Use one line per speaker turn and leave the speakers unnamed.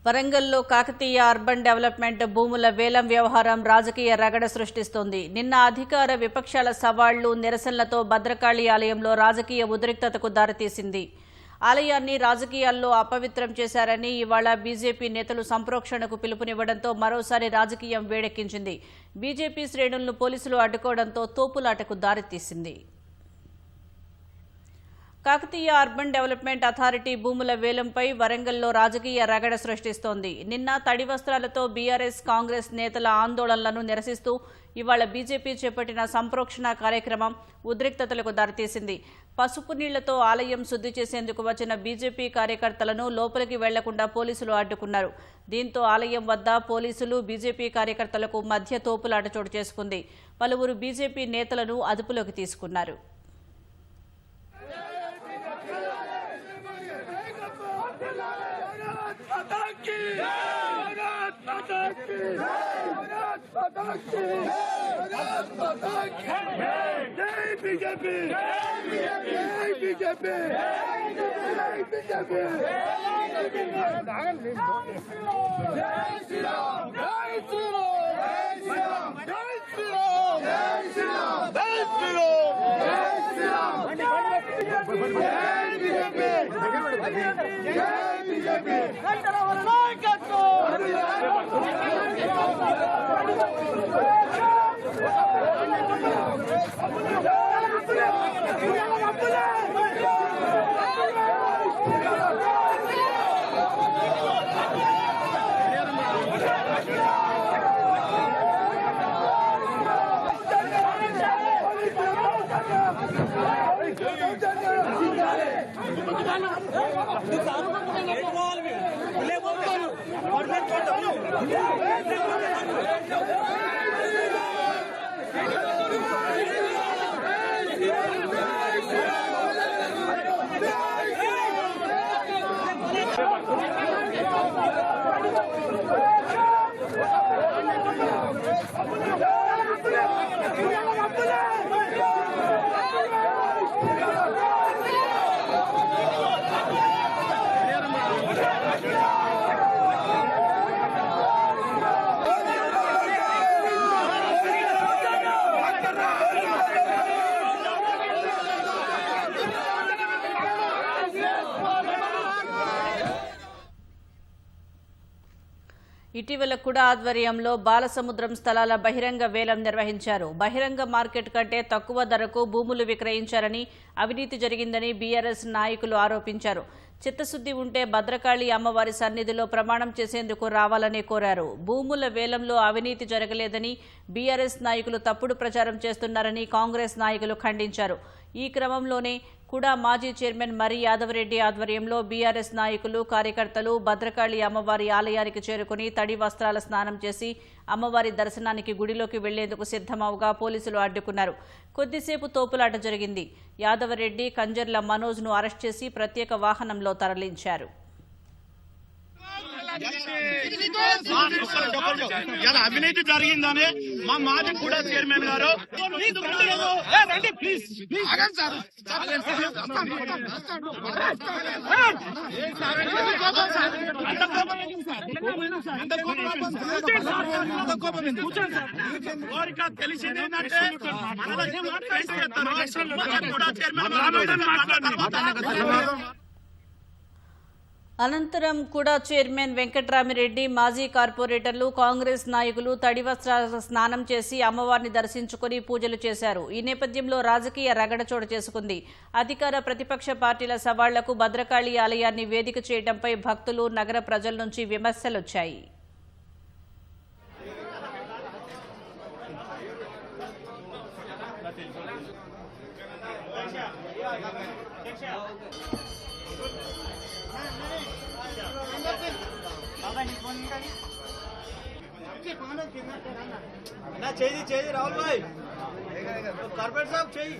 వరంగల్లో Kakatiya urban development భూముల వేలం వ్యవహారం రాజకీయ రగడ సృష్టిస్తోంది. నిన్న అధికార విపక్షాల సవాళ్లు, నిరసనలతో భద్రకాళి ఆలయంలో రాజకీయ ఉద్రిక్తతకు దారితీసింది. ఆలయాన్ని రాజకీయాల్లో అపవిత్రం చేశారని ఇవాళ బీజేపీ నేతలు సంప్రోక్షణకు పిలుపునివ్వడంతో మరోసారి రాజకీయం వేడెక్కించింది. బీజేపీ శ్రేణులను పోలీసులు అడ్డుకోవడంతో తోపులాటకు దారితీసింది. కాకతీయ అర్బన్ డెవలప్మెంట్ అథారిటీ భూముల వేలంపై వరంగల్లో రాజకీయ రగడ సృష్టిస్తోంది. నిన్న తడి వస్త్రాలతో బీఆర్ఎస్, కాంగ్రెస్ నేతల ఆందోళనలను నిరసిస్తూ ఇవాళ బీజేపీ చేపట్టిన సంప్రోక్షణ కార్యక్రమం ఉద్రిక్తతలకు దారితీసింది. పసుపు నీళ్లతో ఆలయం శుద్ధి చేసేందుకు వచ్చిన బీజేపీ కార్యకర్తలను లోపలికి వెళ్లకుండా పోలీసులు అడ్డుకున్నారు. దీంతో ఆలయం వద్ద పోలీసులు, బీజేపీ కార్యకర్తలకు మధ్య తోపులాట చోటు చేసుకుంది. పలువురు బీజేపీ నేతలను అదుపులోకి తీసుకున్నారు. ఇటీవల కూడా ఆధ్వర్యంలో బాలసముద్రం స్థలాల బహిరంగ వేలం నిర్వహించారు. బహిరంగ మార్కెట్ కంటే తక్కువ ధరకు భూములు విక్రయించారని, అవినీతి జరిగిందని బీఆర్ఎస్ నాయకులు ఆరోపించారు. చిత్తశుద్ది ఉంటే భద్రకాళి అమ్మవారి సన్నిధిలో ప్రమాణం చేసేందుకు రావాలని కోరారు. భూముల వేలంలో అవినీతి జరగలేదని బీఆర్ఎస్ నాయకులు తప్పుడు ప్రచారం చేస్తున్నారని కాంగ్రెస్ నాయకులు ఖండించారు. ఈ క్రమంలోనే కూడా మాజీ చైర్మన్ మరి యాదవరెడ్డి ఆధ్వర్యంలో బీఆర్ఎస్ నాయకులు, కార్యకర్తలు భద్రకాళి అమ్మవారి ఆలయానికి చేరుకుని తడి వస్త్రాల స్నానం చేసి అమ్మవారి దర్శనానికి గుడిలోకి వెళ్లేందుకు సిద్ధమవగా పోలీసులు అడ్డుకున్నారు. కొద్దిసేపు తోపులాట జరిగింది. యాదవరెడ్డి, కంజర్ల మనోజ్ను అరెస్ట్ చేసి ప్రత్యేక వాహనంలో తరలించారు.
అవినీతి జరిగిందని మా మాజీ కూడా చైర్మన్ గారు తెలిసింది ఏంటంటే
అనంతరం కూడా చైర్మన్ వెంకట్రామిరెడ్డి, మాజీ కార్పొరేటర్లు, కాంగ్రెస్ నాయకులు తడి వస్త్రాల స్నానం చేసి అమ్మవారిని దర్శించుకుని పూజలు చేశారు. ఈ నేపథ్యంలో రాజకీయ రగడ చోటు చేసుకుంది. అధికార, ప్రతిపక్ష పార్టీల సవాళ్లకు భద్రకాళి ఆలయాన్ని వేదిక చేయడంపై భక్తులు, నగర ప్రజల నుంచి విమర్శలొచ్చాయి.
चाहिए राहुल भाई कारपेट साहब चाहिए।